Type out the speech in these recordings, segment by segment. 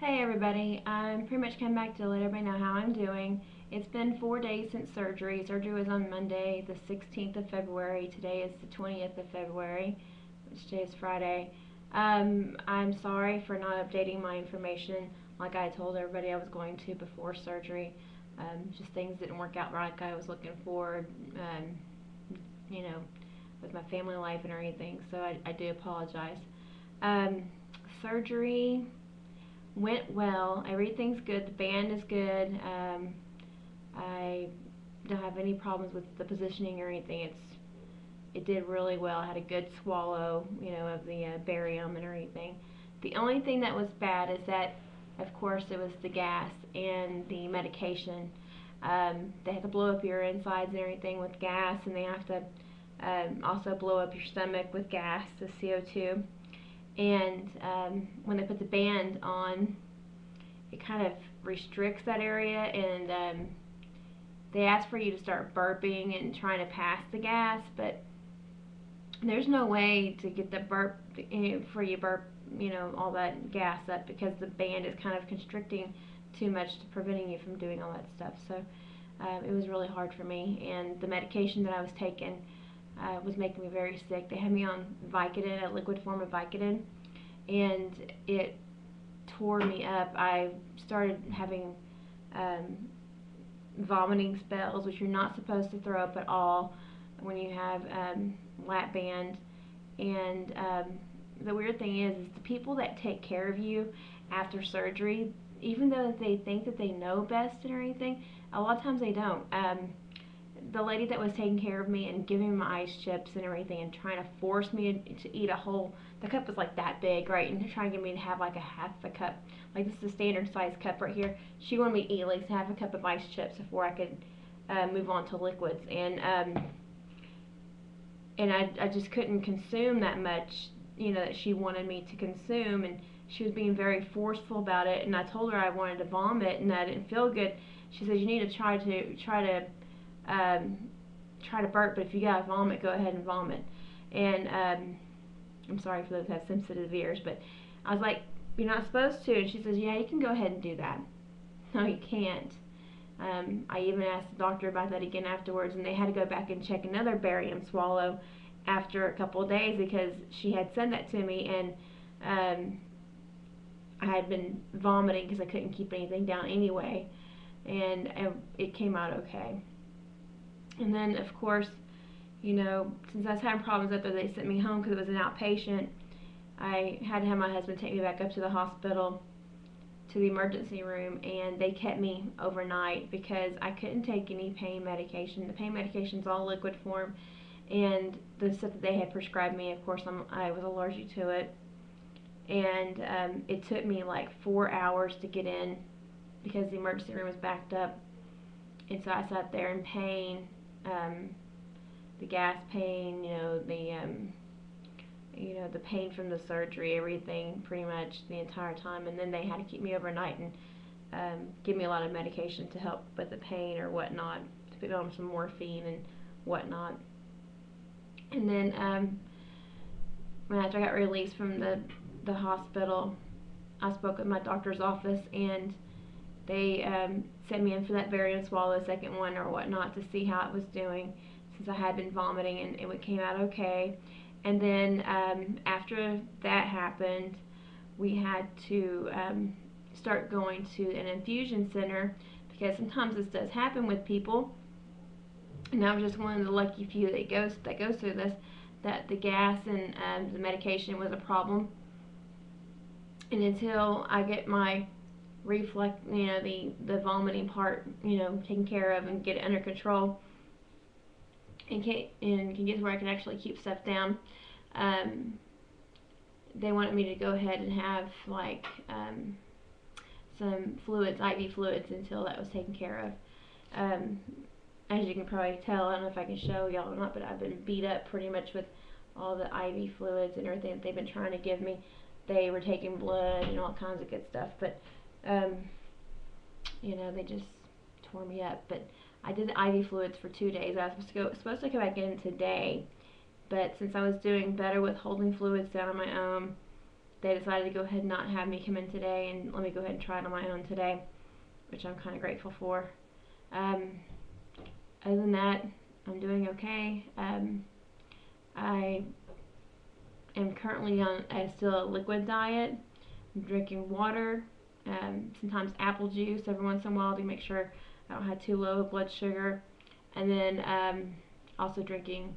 Hey everybody, I'm pretty much come back to let everybody know how I'm doing. It's been 4 days since surgery. Surgery was on Monday, the 16th of February. Today is the 20th of February, which today is Friday. I'm sorry for not updating my information like I told everybody I was going to before surgery. Just things didn't work out like I was looking for, you know, with my family life and everything, so I do apologize. Um, Surgery went well. Everything's good. The band is good. I don't have any problems with the positioning or anything. It did really well. I had a good swallow, of the barium and everything. The only thing that was bad is that, of course, it was the gas and the medication. They have to blow up your insides and everything with gas, and they have to also blow up your stomach with gas, the CO2. And when they put the band on, it kind of restricts that area, and they ask for you to start burping and trying to pass the gas, but there's no way to get the burp for you burp, all that gas up, because the band is kind of constricting too much to preventing you from doing all that stuff. So it was really hard for me, and the medication that I was taking was making me very sick. They had me on Vicodin, a liquid form of Vicodin, and it tore me up. I started having vomiting spells, which you're not supposed to throw up at all when you have lap band. And the weird thing is the people that take care of you after surgery, even though they think that they know best and everything, a lot of times they don't. The lady that was taking care of me and giving me my ice chips and everything and trying to force me to eat a whole, the cup was like that big, right, and trying to get me to have like a half a cup, like this is a standard size cup right here. She wanted me to eat at least half a cup of ice chips before I could move on to liquids, and I just couldn't consume that much, that she wanted me to consume, and she was being very forceful about it, and I told her I wanted to vomit and I didn't feel good. She says, you need to um, try to burp, but if you gotta vomit, go ahead and vomit. And I'm sorry for those that have sensitive ears, but I was like, you're not supposed to. And she says, yeah, you can go ahead and do that. No, you can't. I even asked the doctor about that again afterwards, and they had to go back and check another barium swallow after a couple of days, because she had said that to me, and I had been vomiting because I couldn't keep anything down anyway, and it came out okay. And then, of course, since I was having problems after they sent me home because it was an outpatient, I had to have my husband take me back up to the hospital, to the emergency room, and they kept me overnight because I couldn't take any pain medication. The pain medication's all liquid form, and the stuff that they had prescribed me, of course, I was allergic to it. And it took me like 4 hours to get in because the emergency room was backed up. And so I sat there in pain, the gas pain, the pain from the surgery, everything pretty much the entire time. And then they had to keep me overnight and give me a lot of medication to help with the pain or whatnot, to put me on some morphine and whatnot. And then after I got released from the hospital, I spoke with my doctor's office, and they sent me in for that barium swallow, the second one or whatnot, to see how it was doing, since I had been vomiting, and it came out okay. And then after that happened, we had to start going to an infusion center, because sometimes this does happen with people, and I was just one of the lucky few that goes through this, that the gas and the medication was a problem. And until I get my reflux, the vomiting part, taken care of and get it under control, and can get to where I can actually keep stuff down, they wanted me to go ahead and have like some fluids, IV fluids, until that was taken care of. As you can probably tell, I don't know if I can show y'all or not, but I've been beat up pretty much with all the IV fluids and everything that they've been trying to give me. They were taking blood and all kinds of good stuff, but they just tore me up. But I did the IV fluids for 2 days. I was supposed to come back in today, but since I was doing better with holding fluids down on my own, they decided to go ahead and not have me come in today and let me go ahead and try it on my own today, which I'm kind of grateful for. Other than that, I'm doing okay. I am currently on still a liquid diet. I'm drinking water, sometimes apple juice every once in a while to make sure I don't have too low blood sugar, and then also drinking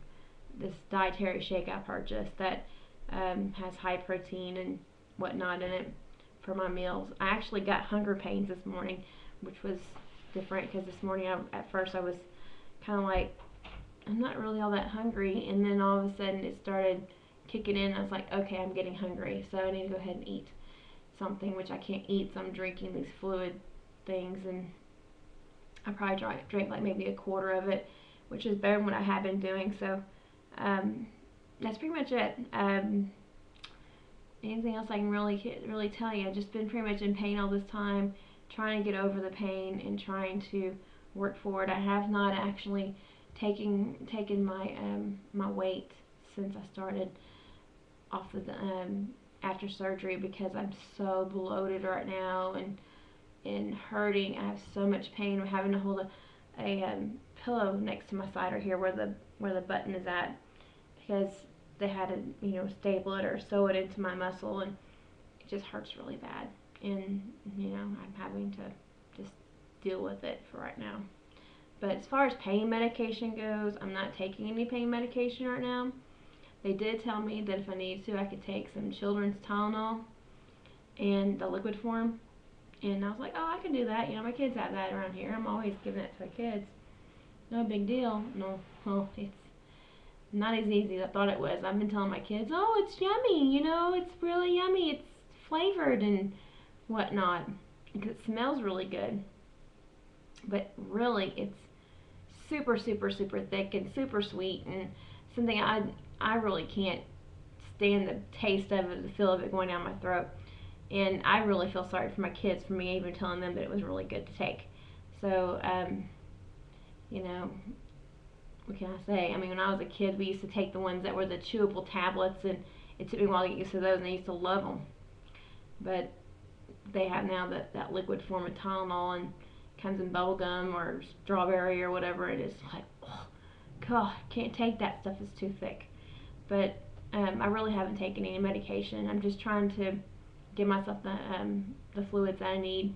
this dietary shake I purchased that has high protein and whatnot in it for my meals. I actually got hunger pains this morning, which was different because this morning at first I was kind of like, I'm not really all that hungry, and then all of a sudden it started kicking in. I was like, okay, I'm getting hungry, so I need to go ahead and eat something, which I can't eat, so I'm drinking these fluid things, and I probably drank like maybe a quarter of it, which is better than what I have been doing. So that's pretty much it. Anything else I can really tell you? I've just been pretty much in pain all this time, trying to get over the pain and trying to work forward. I have not actually taken my my weight since I started off the after surgery, because I'm so bloated right now and hurting. I have so much pain. I'm having to hold a pillow next to my side right here where the button is at, because they had to staple it or sew it into my muscle, and it just hurts really bad. And I'm having to just deal with it for right now. But as far as pain medication goes, I'm not taking any pain medication right now. They did tell me that if I needed to, I could take some children's Tylenol in the liquid form. And I was like, oh, I can do that. My kids have that around here. I'm always giving it to my kids. No big deal. No, well, it's not as easy as I thought it was. I've been telling my kids, oh, it's yummy. It's really yummy. It's flavored and whatnot. Because it smells really good. But really, it's super, super, super thick and super sweet, and something I really can't stand the taste of it, the feel of it going down my throat. And I really feel sorry for my kids for me even telling them that it was really good to take. So, what can I say? I mean, when I was a kid, we used to take the ones that were the chewable tablets, and it took me a while to get used to those, and I used to love them. But they have now that liquid form of Tylenol, and comes in bubble gum or strawberry or whatever. It is like, oh, God, can't take that stuff. It's too thick. But I really haven't taken any medication. I'm just trying to give myself the fluids that I need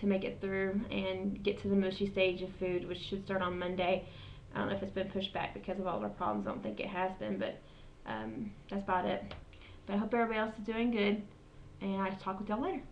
to make it through and get to the mushy stage of food, which should start on Monday. I don't know if it's been pushed back because of all of our problems. I don't think it has been, but that's about it. But I hope everybody else is doing good, and I'll talk with y'all later.